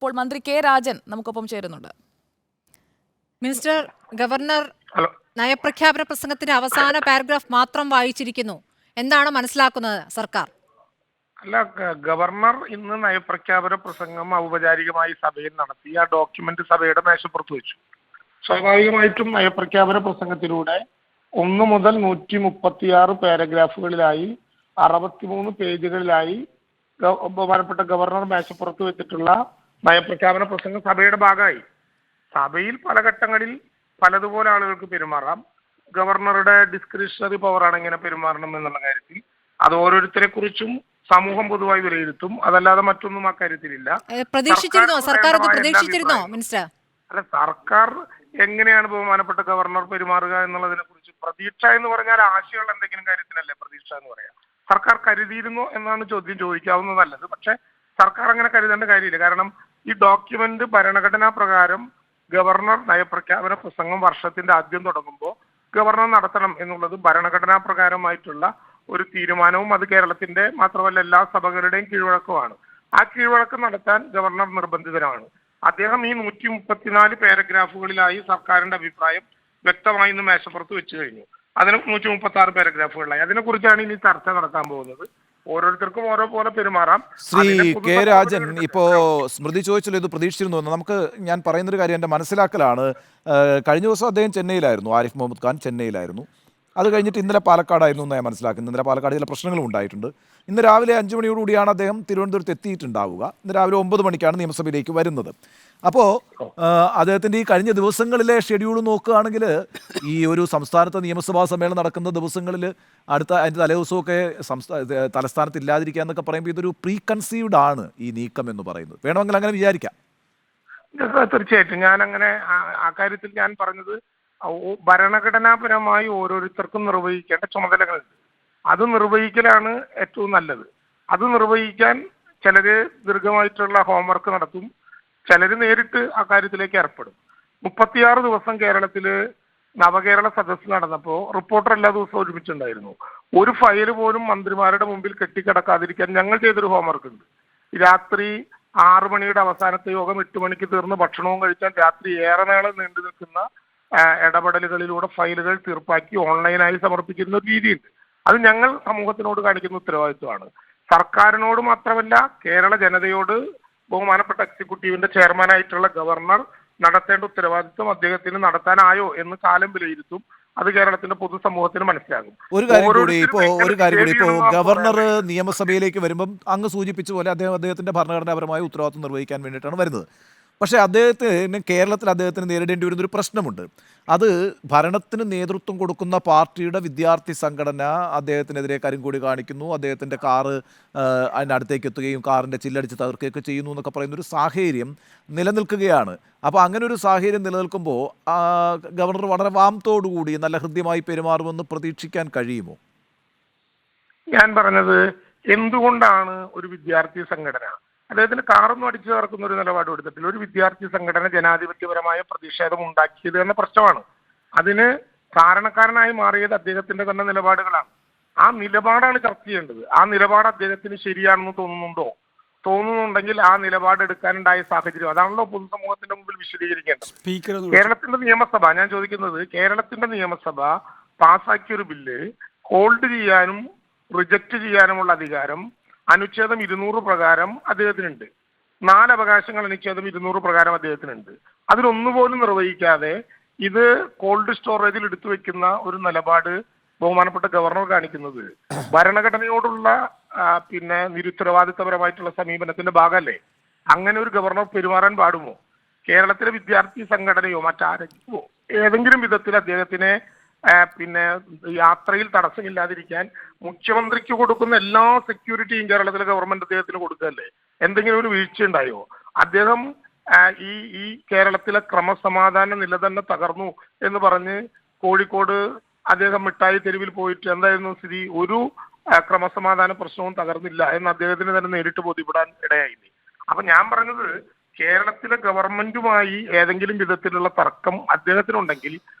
ഇപ്പോൾ മന്ത്രി കെ രാജൻ നമുക്കൊപ്പം ചേരുന്നുണ്ട്. മിനിസ്റ്റർ, ഗവർണർ നയപ്രഖ്യാപന പ്രസംഗത്തിന്റെ അവസാന പാരഗ്രാഫ് മാത്രം വായിച്ചിരിക്കുന്നു. എന്താണ് മനസ്സിലാക്കുന്നത് സർക്കാർ? അല്ല, ഗവർണർ ഇന്ന് നയപ്രഖ്യാപന പ്രസംഗം ഔപചാരികമായി സഭയിൽ നടത്തി. ആ ഡോക്യുമെന്റ് സഭയുടെ മേശപ്പുറത്ത് വെച്ചു. സ്വാഭാവികമായിട്ടും നയപ്രഖ്യാപന പ്രസംഗത്തിലൂടെ 1 മുതൽ 136 പാരഗ്രാഫുകളിലായി 63 പേജുകളിലായി ബഹുമാനപ്പെട്ട ഗവർണർ മേശപ്പുറത്ത് വെച്ചിട്ടുള്ള നയപ്രഖ്യാപന പ്രസംഗം സഭയുടെ ഭാഗമായി. സഭയിൽ പല ഘട്ടങ്ങളിൽ പലതുപോലെ ആളുകൾക്ക് പെരുമാറാം. ഗവർണറുടെ ഡിസ്ക്രിഷണറി പവറാണ് ഇങ്ങനെ പെരുമാറണം എന്നുള്ള കാര്യത്തിൽ. അത് ഓരോരുത്തരെ കുറിച്ചും സമൂഹം പൊതുവായി വിലയിരുത്തും. അതല്ലാതെ മറ്റൊന്നും ആ കാര്യത്തിലില്ല. സർക്കാർ മിനിസ്റ്റർ? അല്ല, സർക്കാർ എങ്ങനെയാണ് ബഹുമാനപ്പെട്ട ഗവർണർ പെരുമാറുക എന്നുള്ളതിനെ കുറിച്ച് പ്രതീക്ഷ എന്ന് പറഞ്ഞാൽ ആശയമുള്ള എന്തെങ്കിലും കാര്യത്തിനല്ലേ പ്രതീക്ഷ എന്ന് പറയാം. സർക്കാർ കരുതിയിരുന്നോ എന്നാണ് ചോദ്യം ചോദിക്കാവുന്നതല്ലത്. പക്ഷെ സർക്കാർ അങ്ങനെ കരുതേണ്ട കാര്യമില്ല. കാരണം ഈ ഡോക്യുമെന്റ് ഭരണഘടനാ പ്രകാരം ഗവർണർ നയപ്രഖ്യാപന പ്രസംഗം വർഷത്തിന്റെ ആദ്യം തുടങ്ങുമ്പോൾ ഗവർണർ നടത്തണം എന്നുള്ളത് ഭരണഘടനാ പ്രകാരമായിട്ടുള്ള ഒരു തീരുമാനവും അത് കേരളത്തിന്റെ മാത്രമല്ല എല്ലാ സഭകളുടെയും കീഴ്വഴക്കമാണ്. ആ കീഴ്വഴക്കം നടത്താൻ ഗവർണർ നിർബന്ധിതനാണ്. അദ്ദേഹം ഈ 134 പാരഗ്രാഫുകളിലായി സർക്കാരിന്റെ അഭിപ്രായം വ്യക്തമായി ഇന്ന് മേശപ്പുറത്ത് വെച്ചു കഴിഞ്ഞു. അതിന് 136 പാരഗ്രാഫുകളിലായി. അതിനെക്കുറിച്ചാണ് ഇനി ചർച്ച നടത്താൻ പോകുന്നത്. ഓരോരുത്തർക്കും ഓരോ പോലെ പെരുമാറാം. ശ്രീ കെ രാജൻ, ഇപ്പോ സ്മൃതി ചോദിച്ചല്ലോ, ഇത് പ്രതീക്ഷിച്ചിരുന്നു. ഞാൻ പറയുന്നൊരു കാര്യം എൻ്റെ മനസ്സിലാക്കലാണ്. കഴിഞ്ഞ ദിവസം അദ്ദേഹം ചെന്നൈയിലായിരുന്നു, ആരിഫ് മുഹമ്മദ് ഖാൻ ചെന്നൈയിലായിരുന്നു. അത് കഴിഞ്ഞിട്ട് ഇന്നലെ പാലക്കാടായിരുന്നു എന്ന് ഞാൻ മനസ്സിലാക്കുന്നത്. ഇന്നലെ പാലക്കാട് ചില പ്രശ്നങ്ങളും ഉണ്ടായിട്ടുണ്ട്. ഇന്ന് രാവിലെ 5 മണിയോടുകൂടിയാണ് അദ്ദേഹം തിരുവനന്തപുരത്ത് എത്തിയിട്ടുണ്ടാവുക. ഇന്ന് രാവിലെ 9 മണിക്കാണ് നിയമസഭയിലേക്ക് വരുന്നത്. അപ്പോൾ അദ്ദേഹത്തിൻ്റെ ഈ കഴിഞ്ഞ ദിവസങ്ങളിലെ ഷെഡ്യൂൾ നോക്കുകയാണെങ്കിൽ ഈ ഒരു സംസ്ഥാനത്തെ നിയമസഭാ സമ്മേളനം നടക്കുന്ന ദിവസങ്ങളിൽ അതിൻ്റെ തലേദിവസമൊക്കെ തലസ്ഥാനത്ത് ഇല്ലാതിരിക്കുക എന്നൊക്കെ പറയുമ്പോൾ ഇതൊരു പ്രീ കൺസീവ്ഡ് ആണ് ഈ നീക്കം എന്ന് പറയുന്നത്. വേണമെങ്കിൽ അങ്ങനെ വിചാരിക്കാം. തീർച്ചയായിട്ടും ഞാൻ അങ്ങനെ ആ കാര്യത്തിൽ ഞാൻ പറഞ്ഞത് ഭരണഘടനാപരമായി ഓരോരുത്തർക്കും നിർവഹിക്കേണ്ട ചുമതലകളുണ്ട്. അത് നിർവഹിക്കലാണ് ഏറ്റവും നല്ലത്. അത് നിർവഹിക്കാൻ ചിലര് ദീർഘമായിട്ടുള്ള ഹോംവർക്ക് നടത്തും, ചിലര് നേരിട്ട് ആ കാര്യത്തിലേക്ക് ഏർപ്പെടും. 36 ദിവസം കേരളത്തില് നവകേരള സദസ്സ് നടന്നപ്പോൾ റിപ്പോർട്ടർ എല്ലാ ദിവസവും ഒരുമിച്ചുണ്ടായിരുന്നു. ഒരു ഫയല് പോലും മന്ത്രിമാരുടെ മുമ്പിൽ കെട്ടിക്കിടക്കാതിരിക്കാൻ ഞങ്ങൾ ചെയ്തൊരു ഹോംവർക്ക് ഉണ്ട്. രാത്രി 6 മണിയുടെ അവസാനത്തെ യോഗം 8 മണിക്ക് തീർന്ന് ഭക്ഷണവും കഴിച്ചാൽ രാത്രി ഏറെ നേരം നീണ്ടു നിൽക്കുന്ന ഇടപെടലുകളിലൂടെ ഫയലുകൾ തീർപ്പാക്കി ഓൺലൈനായി സമർപ്പിക്കുന്ന ഒരു രീതിയുണ്ട്. അത് ഞങ്ങൾ സമൂഹത്തിനോട് കാണിക്കുന്ന ഉത്തരവാദിത്വമാണ്. സർക്കാരിനോട് മാത്രമല്ല, കേരള ജനതയോട് ബഹുമാനപ്പെട്ട എക്സിക്യൂട്ടീവിന്റെ ചെയർമാനായിട്ടുള്ള ഗവർണർ നടത്തേണ്ട ഉത്തരവാദിത്വം അദ്ദേഹത്തിന് നടത്താനായോ എന്ന് കാലം വിലയിരുത്തും. അത് കേരളത്തിന്റെ പൊതുസമൂഹത്തിന് മനസ്സിലാകും. ഒരു കാര്യം കൂടി ഇപ്പോൾ ഗവർണർ നിയമസഭയിലേക്ക് വരുമ്പം അങ്ങ് സൂചിപ്പിച്ച പോലെ അദ്ദേഹത്തിന്റെ ഭരണഘടനാപരമായ ഉത്തരവാദിത്വം നിർവഹിക്കാൻ വേണ്ടിയിട്ടാണ് വരുന്നത്. പക്ഷേ കേരളത്തിൽ നേരിടേണ്ടി വരുന്നൊരു പ്രശ്നമുണ്ട്. അത് ഭരണത്തിന് നേതൃത്വം കൊടുക്കുന്ന പാർട്ടിയുടെ വിദ്യാർത്ഥി സംഘടന അദ്ദേഹത്തിനെതിരെ കരിങ്കൊടി കാണിക്കുന്നു, അദ്ദേഹത്തിൻ്റെ കാറ് അതിനടുത്തേക്ക് എത്തുകയും കാറിൻ്റെ ചില്ലടിച്ച് തകർക്കുകയൊക്കെ ചെയ്യുന്നു എന്നൊക്കെ പറയുന്നൊരു സാഹചര്യം നിലനിൽക്കുകയാണ്. അപ്പോൾ അങ്ങനെ ഒരു സാഹചര്യം നിലനിൽക്കുമ്പോൾ ഗവർണർ വളരെ വാമത്തോടുകൂടി നല്ല ഹൃദ്യമായി പെരുമാറുമെന്ന് പ്രതീക്ഷിക്കാൻ കഴിയുമോ? ഞാൻ പറഞ്ഞത് എന്തുകൊണ്ടാണ് ഒരു വിദ്യാർത്ഥി സംഘടന അദ്ദേഹത്തിന് കാറൊന്നും അടിച്ചു തകർക്കുന്ന ഒരു നിലപാട് എടുത്തിട്ടില്ല. ഒരു വിദ്യാർത്ഥി സംഘടന ജനാധിപത്യപരമായ പ്രതിഷേധം ഉണ്ടാക്കിയത് എന്ന പ്രശ്നമാണ്. അതിന് കാരണക്കാരനായി മാറിയത് അദ്ദേഹത്തിന്റെ തന്നെ നിലപാടുകളാണ്. ആ നിലപാടാണ് ചർച്ച ചെയ്യേണ്ടത്. ആ നിലപാട് അദ്ദേഹത്തിന് ശരിയാണെന്ന് തോന്നുന്നുണ്ടെങ്കിൽ ആ നിലപാട് എടുക്കാനുണ്ടായ സാഹചര്യം അതാണല്ലോ പൊതുസമൂഹത്തിന്റെ മുമ്പിൽ വിശദീകരിക്കേണ്ടത്. കേരളത്തിന്റെ നിയമസഭ, ഞാൻ ചോദിക്കുന്നത്, കേരളത്തിന്റെ നിയമസഭ പാസാക്കിയൊരു ബില്ല് ഹോൾഡ് ചെയ്യാനും റിജക്റ്റ് ചെയ്യാനുമുള്ള അധികാരം അനുച്ഛേദം 200 പ്രകാരം അദ്ദേഹത്തിനുണ്ട്. 4 അവകാശങ്ങൾ അനുച്ഛേദം 200 പ്രകാരം അദ്ദേഹത്തിനുണ്ട്. അതിലൊന്നുപോലും നിർവഹിക്കാതെ ഇത് കോൾഡ് സ്റ്റോറേജിൽ എടുത്തു വെക്കുന്ന ഒരു നിലപാട് ബഹുമാനപ്പെട്ട ഗവർണർ കാണിക്കുന്നത് ഭരണഘടനയോടുള്ള നിരുത്തരവാദിത്തപരമായിട്ടുള്ള സമീപനത്തിന്റെ ഭാഗമല്ലേ? അങ്ങനെ ഒരു ഗവർണർ പെരുമാറാൻ പാടുമോ? കേരളത്തിലെ വിദ്യാർത്ഥി സംഘടനയോ മറ്റാരെങ്കിലോ ഏതെങ്കിലും വിധത്തിൽ അദ്ദേഹത്തിനെ യാത്രയിൽ തടസ്സമില്ലാതിരിക്കാൻ മുഖ്യമന്ത്രിക്ക് കൊടുക്കുന്ന എല്ലാ സെക്യൂരിറ്റിയും കേരളത്തിലെ ഗവൺമെന്റ് അദ്ദേഹത്തിന് കൊടുക്കല്ലേ? എന്തെങ്കിലും ഒരു വീഴ്ച ഉണ്ടായോ? അദ്ദേഹം ഈ കേരളത്തിലെ ക്രമസമാധാന നില തന്നെ തകർന്നു എന്ന് പറഞ്ഞ് കോഴിക്കോട് അദ്ദേഹം മിഠായി തെരുവിൽ പോയിട്ട് എന്തായിരുന്നു സ്ഥിതി? ഒരു ക്രമസമാധാന പ്രശ്നവും തകർന്നില്ല എന്ന് അദ്ദേഹത്തിന് തന്നെ നേരിട്ട് ബോധ്യപ്പെടാൻ ഇടയായില്ലേ? അപ്പൊ ഞാൻ പറഞ്ഞത്, കേരളത്തിലെ ഗവൺമെന്റുമായി ഏതെങ്കിലും വിധത്തിലുള്ള തർക്കം അദ്ദേഹത്തിനുണ്ടെങ്കിൽ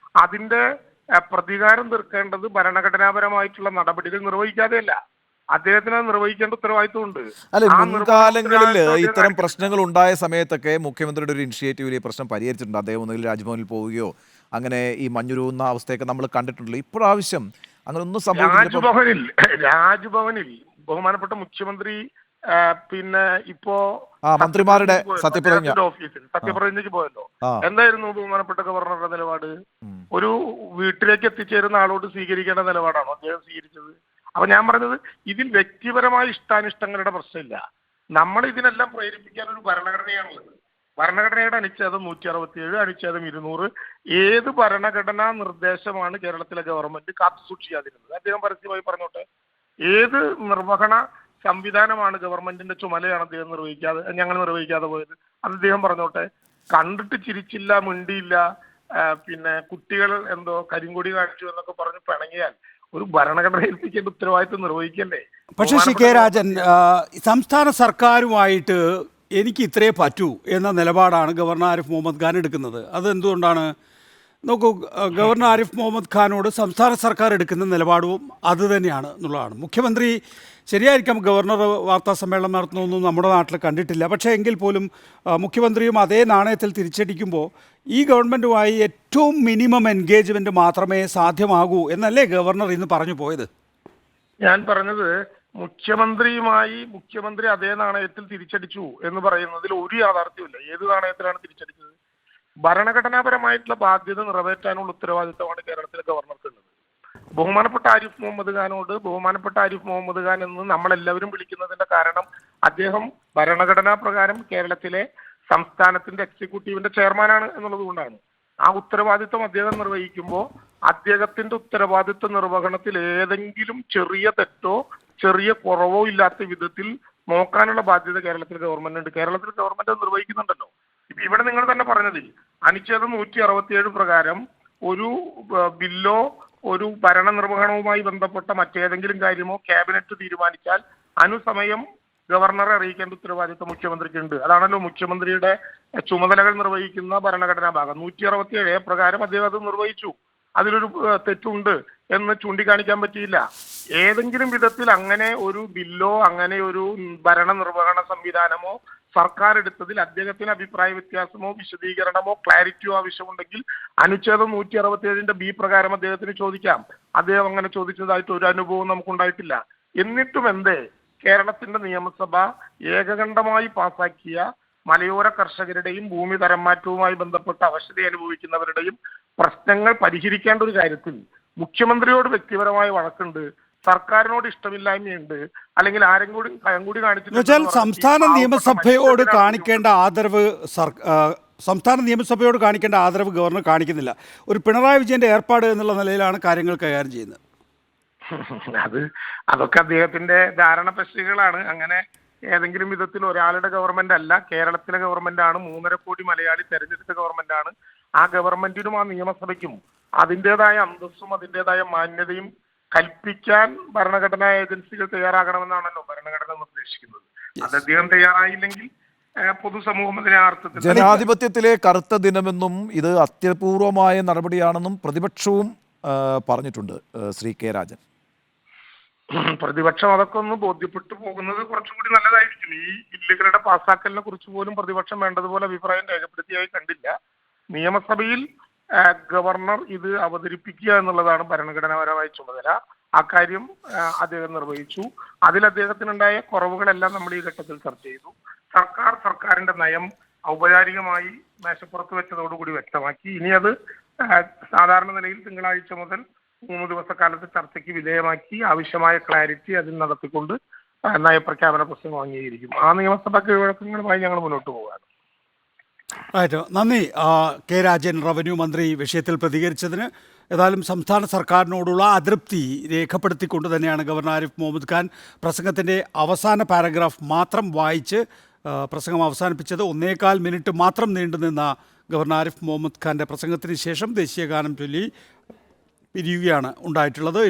അതിന്റെ പ്രതികാരം തീർക്കേണ്ടത് ഭരണഘടനാപരമായിട്ടുള്ള നടപടികൾ നിർവഹിക്കാതെയല്ല, അദ്ദേഹത്തിന് അത് നിർവഹിക്കേണ്ട ഉത്തരവാദിത്വമുണ്ട്. അല്ലെ, ആ മുൻകാലങ്ങളിൽ നിർവഹണ ഇത്തരം പ്രശ്നങ്ങൾ ഉണ്ടായ സമയത്തൊക്കെ മുഖ്യമന്ത്രിയുടെ ഒരു ഇനിഷ്യേറ്റീവിൽ ഈ പ്രശ്നം പരിഹരിച്ചിട്ടുണ്ട്. അദ്ദേഹം ഒന്നുകിൽ രാജ്ഭവനിൽ പോവുകയോ അങ്ങനെ ഈ മഞ്ഞുരുകുന്ന അവസ്ഥയൊക്കെ നമ്മൾ കണ്ടിട്ടുണ്ടല്ലോ. ഇപ്രാവശ്യം അങ്ങനെ ഒന്നും സംഭവിച്ചില്ല. രാജ്ഭവനിൽ ബഹുമാനപ്പെട്ട മുഖ്യമന്ത്രി പിന്നെ ഇപ്പോ മന്ത്രിമാരുടെ സത്യപ്രതിജ്ഞയ്ക്ക് പോയല്ലോ. എന്തായിരുന്നു ബഹുമാനപ്പെട്ട ഗവർണറുടെ നിലപാട്? ഒരു വീട്ടിലേക്ക് എത്തിച്ചേരുന്ന ആളോട് സ്വീകരിക്കേണ്ട നിലപാടാണോ അദ്ദേഹം സ്വീകരിച്ചത്? അപ്പൊ ഞാൻ പറഞ്ഞത്, ഇതിൽ വ്യക്തിപരമായ ഇഷ്ടാനിഷ്ടങ്ങളുടെ പ്രശ്നമില്ല. നമ്മൾ ഇതിനെല്ലാം പ്രേരിപ്പിക്കാൻ ഒരു ഭരണഘടനയാണുള്ളത്. ഭരണഘടനയുടെ അനുച്ഛേദം 167, അനുച്ഛേദം 200 ഏത് ഭരണഘടനാ നിർദ്ദേശമാണ് കേരളത്തിലെ ഗവൺമെന്റ് കാത്തു സൂക്ഷിക്കാതിരുന്നത്? അദ്ദേഹം പരസ്യമായി പറഞ്ഞോട്ടെ. ഏത് നിർവഹണ സംവിധാനമാണ് ഗവൺമെന്റിന്റെ ചുമതലയാണ് ഞങ്ങൾ നിർവഹിക്കാതെ പോയത്? അത് അദ്ദേഹം പറഞ്ഞോട്ടെ. കണ്ടിട്ട് ചിരിച്ചില്ല, മിണ്ടിയില്ല, പിന്നെ കുട്ടികൾ എന്തോ കരിങ്കൊടി കാണിച്ചു എന്നൊക്കെ പറഞ്ഞ് പിണങ്ങിയാൽ ഒരു ഭരണഘടന ഏൽപ്പിക്കേണ്ട ഉത്തരവാദിത്വം നിർവഹിക്കല്ലേ? പക്ഷേ ശ്രീ കെ രാജൻ, സംസ്ഥാന സർക്കാരുമായിട്ട് എനിക്ക് ഇത്രേ പറ്റൂ എന്ന നിലപാടാണ് ഗവർണർ ആരിഫ് മുഹമ്മദ് ഖാൻ എടുക്കുന്നത്. അതെന്തുകൊണ്ടാണ്? നോക്കൂ, ഗവർണർ ആരിഫ് മുഹമ്മദ് ഖാനോട് സംസ്ഥാന സർക്കാർ എടുക്കുന്ന നിലപാടും അത് തന്നെയാണ് എന്നുള്ളതാണ്. മുഖ്യമന്ത്രി ശരിയായിരിക്കാം, ഗവർണർ വാർത്താ സമ്മേളനം നടത്തുന്നതൊന്നും നമ്മുടെ നാട്ടിൽ കണ്ടിട്ടില്ല. പക്ഷേ എങ്കിൽ പോലും മുഖ്യമന്ത്രിയും അതേ നാണയത്തിൽ തിരിച്ചടിക്കുമ്പോൾ ഈ ഗവൺമെൻറ്റുമായി ഏറ്റവും മിനിമം എൻഗേജ്മെൻറ്റ് മാത്രമേ സാധ്യമാകൂ എന്നല്ലേ ഗവർണർ ഇന്ന് പറഞ്ഞു പോയത്? ഞാൻ പറഞ്ഞത്, മുഖ്യമന്ത്രി അതേ നാണയത്തിൽ തിരിച്ചടിച്ചു എന്ന് പറയുന്നതിൽ ഒരു യാഥാർത്ഥ്യമില്ല. ഏത് നാണയത്തിലാണ് തിരിച്ചടിച്ചത്? ഭരണഘടനാപരമായിട്ടുള്ള ബാധ്യത നിറവേറ്റാനുള്ള ഉത്തരവാദിത്തമാണ് കേരളത്തിലെ ഗവർണർക്കുള്ളത്. ബഹുമാനപ്പെട്ട ആരിഫ് മുഹമ്മദ് ഖാൻ എന്ന് നമ്മളെല്ലാവരും വിളിക്കുന്നതിന്റെ കാരണം അദ്ദേഹം ഭരണഘടനാ പ്രകാരം കേരളത്തിലെ സംസ്ഥാനത്തിന്റെ എക്സിക്യൂട്ടീവിന്റെ ചെയർമാനാണ് എന്നുള്ളത് കൊണ്ടാണ്. ആ ഉത്തരവാദിത്വം അദ്ദേഹം നിർവഹിക്കുമ്പോൾ അദ്ദേഹത്തിന്റെ ഉത്തരവാദിത്വ നിർവഹണത്തിൽ ഏതെങ്കിലും ചെറിയ തെറ്റോ ചെറിയ കുറവോ ഇല്ലാത്ത വിധത്തിൽ നോക്കാനുള്ള ബാധ്യത കേരളത്തിലെ ഗവൺമെന്റ് ഉണ്ട്. കേരളത്തിലെ ഗവൺമെന്റ് നിർവഹിക്കുന്നുണ്ടല്ലോ. ഇപ്പൊ ഇവിടെ നിങ്ങൾ തന്നെ പറഞ്ഞതിൽ അനുച്ഛേദം 167 പ്രകാരം ഒരു ബില്ലോ ഒരു ഭരണനിർവഹണവുമായി ബന്ധപ്പെട്ട മറ്റേതെങ്കിലും കാര്യമോ ക്യാബിനറ്റ് തീരുമാനിച്ചാൽ അനുസമയം ഗവർണറെ അറിയിക്കേണ്ട ഉത്തരവാദിത്വം മുഖ്യമന്ത്രിക്കുണ്ട്. അതാണല്ലോ മുഖ്യമന്ത്രിയുടെ ചുമതലകൾ നിർവഹിക്കുന്ന ഭരണഘടനാ ഭാഗം. 167 പ്രകാരം അദ്ദേഹം അത് നിർവഹിച്ചു. അതിലൊരു തെറ്റുണ്ട് എന്ന് ചൂണ്ടിക്കാണിക്കാൻ പറ്റിയില്ല. ഏതെങ്കിലും വിധത്തിൽ അങ്ങനെ ഒരു ബില്ലോ അങ്ങനെ ഒരു ഭരണനിർവഹണ സംവിധാനമോ സർക്കാർ എടുത്തതിൽ അദ്ദേഹത്തിന് അഭിപ്രായ വ്യത്യാസമോ വിശദീകരണമോ ക്ലാരിറ്റിയോ ആവശ്യമുണ്ടെങ്കിൽ അനുച്ഛേദം 167 B പ്രകാരം അദ്ദേഹത്തിന് ചോദിക്കാം. അദ്ദേഹം അങ്ങനെ ചോദിച്ചതായിട്ട് ഒരു അനുഭവം നമുക്കുണ്ടായിട്ടില്ല. എന്നിട്ടും എന്തേ കേരളത്തിന്റെ നിയമസഭ ഏകകണ്ഠമായി പാസാക്കിയ മലയോര കർഷകരുടെയും ഭൂമി തരം മാറ്റവുമായി ബന്ധപ്പെട്ട അവശത അനുഭവിക്കുന്നവരുടെയും പ്രശ്നങ്ങൾ പരിഹരിക്കേണ്ട ഒരു കാര്യത്തിൽ മുഖ്യമന്ത്രിയോട് വ്യക്തിപരമായ വഴക്കുണ്ട്, സർക്കാരിനോട് ഇഷ്ടമില്ലായ്മയുണ്ട്, അല്ലെങ്കിൽ ആരെങ്കിലും ഭയം കൂടി കാണിച്ചിട്ട് സംസ്ഥാന നിയമസഭയോട് കാണിക്കേണ്ട ആദരവ് ഗവർണർ കാണിക്കുന്നില്ല. ഒരു പിണറായി വിജയന്റെ ഏർപ്പാട് എന്നുള്ള നിലയിലാണ് കാര്യങ്ങൾ കൈകാര്യം ചെയ്യുന്നത്. അതൊക്കെ അദ്ദേഹത്തിന്റെ ധാരണപശികളാണ്. അങ്ങനെ ഏതെങ്കിലും വിധത്തിൽ ഒരാളുടെ ഗവൺമെന്റ് അല്ല, കേരളത്തിലെ ഗവൺമെന്റ് ആണ്. 3.5 കോടി മലയാളി തെരഞ്ഞെടുത്ത ഗവൺമെന്റ് ആണ്. ആ ഗവൺമെന്റിനും ആ നിയമസഭയ്ക്കും അതിൻ്റെതായ അന്തസ്സും അതിൻ്റെതായ മാന്യതയും കൽപ്പിക്കാൻ ഭരണഘടനാ ഏജൻസികൾ തയ്യാറാകണമെന്നാണല്ലോ ഭരണഘടന നിർദ്ദേശിക്കുന്നത്. അത് അദ്ദേഹം തയ്യാറായില്ലെങ്കിൽ പൊതുസമൂഹം അതിനെ അർത്ഥത്തിൽ ജനാധിപത്യത്തിലെ കറുത്ത ദിനമെന്നും ഇത് അത്യപൂർവമായ നടപടിയാണെന്നും പ്രതിപക്ഷവും പറഞ്ഞിട്ടുണ്ട്. ശ്രീ കെ രാജൻ, പ്രതിപക്ഷം അതൊക്കെ ഒന്ന് ബോധ്യപ്പെട്ടു പോകുന്നത് കുറച്ചുകൂടി നല്ലതായിരിക്കും. ഈ ബില്ലുകളുടെ പാസ്സാക്കലിനെ കുറിച്ച് പോലും പ്രതിപക്ഷം വേണ്ടതുപോലെ അഭിപ്രായം രേഖപ്പെടുത്തിയായി കണ്ടില്ല. നിയമസഭയിൽ ഗവർണർ ഇത് അവതരിപ്പിക്കുക എന്നുള്ളതാണ് ഭരണഘടനാപരമായ ചുമതല. അക്കാര്യം അദ്ദേഹം നിർവഹിച്ചു. അതിൽ അദ്ദേഹത്തിനുണ്ടായ കുറവുകളെല്ലാം നമ്മൾ ഈ ഘട്ടത്തിൽ ചർച്ച ചെയ്തു. സർക്കാരിന്റെ നയം ഔപചാരികമായി മേശപ്പുറത്ത് വെച്ചതോടുകൂടി വ്യക്തമാക്കി. ഇനി അത് സാധാരണ നിലയിൽ തിങ്കളാഴ്ച മുതൽ 3 ദിവസക്കാലത്ത് ചർച്ചയ്ക്ക് വിധേയമാക്കി ആവശ്യമായ ക്ലാരിറ്റി അതിൽ നടത്തിക്കൊണ്ട് നയപ്രഖ്യാപന പ്രസംഗം അംഗീകരിക്കും. ആ നിയമസഭാ കീഴ്വഴക്കങ്ങളുമായി ഞങ്ങൾ മുന്നോട്ട് പോവുകയാണ്. നന്ദി കെ രാജൻ, റവന്യൂ മന്ത്രി, വിഷയത്തിൽ പ്രതികരിച്ചതിന്. ഏതായാലും സംസ്ഥാന സർക്കാരിനോടുള്ള അതൃപ്തി രേഖപ്പെടുത്തിക്കൊണ്ട് തന്നെയാണ് ഗവർണർ ആരിഫ് മുഹമ്മദ് ഖാൻ പ്രസംഗത്തിൻ്റെ അവസാന പാരഗ്രാഫ് മാത്രം വായിച്ച് പ്രസംഗം അവസാനിപ്പിച്ചത്. 1.25 മിനിറ്റ് മാത്രം നീണ്ടുനിന്ന ഗവർണർ ആരിഫ് മുഹമ്മദ് ഖാൻ്റെ പ്രസംഗത്തിന് ശേഷം ദേശീയഗാനം ചൊല്ലി പിരിയുകയാണ് ഉണ്ടായിട്ടുള്ളത്.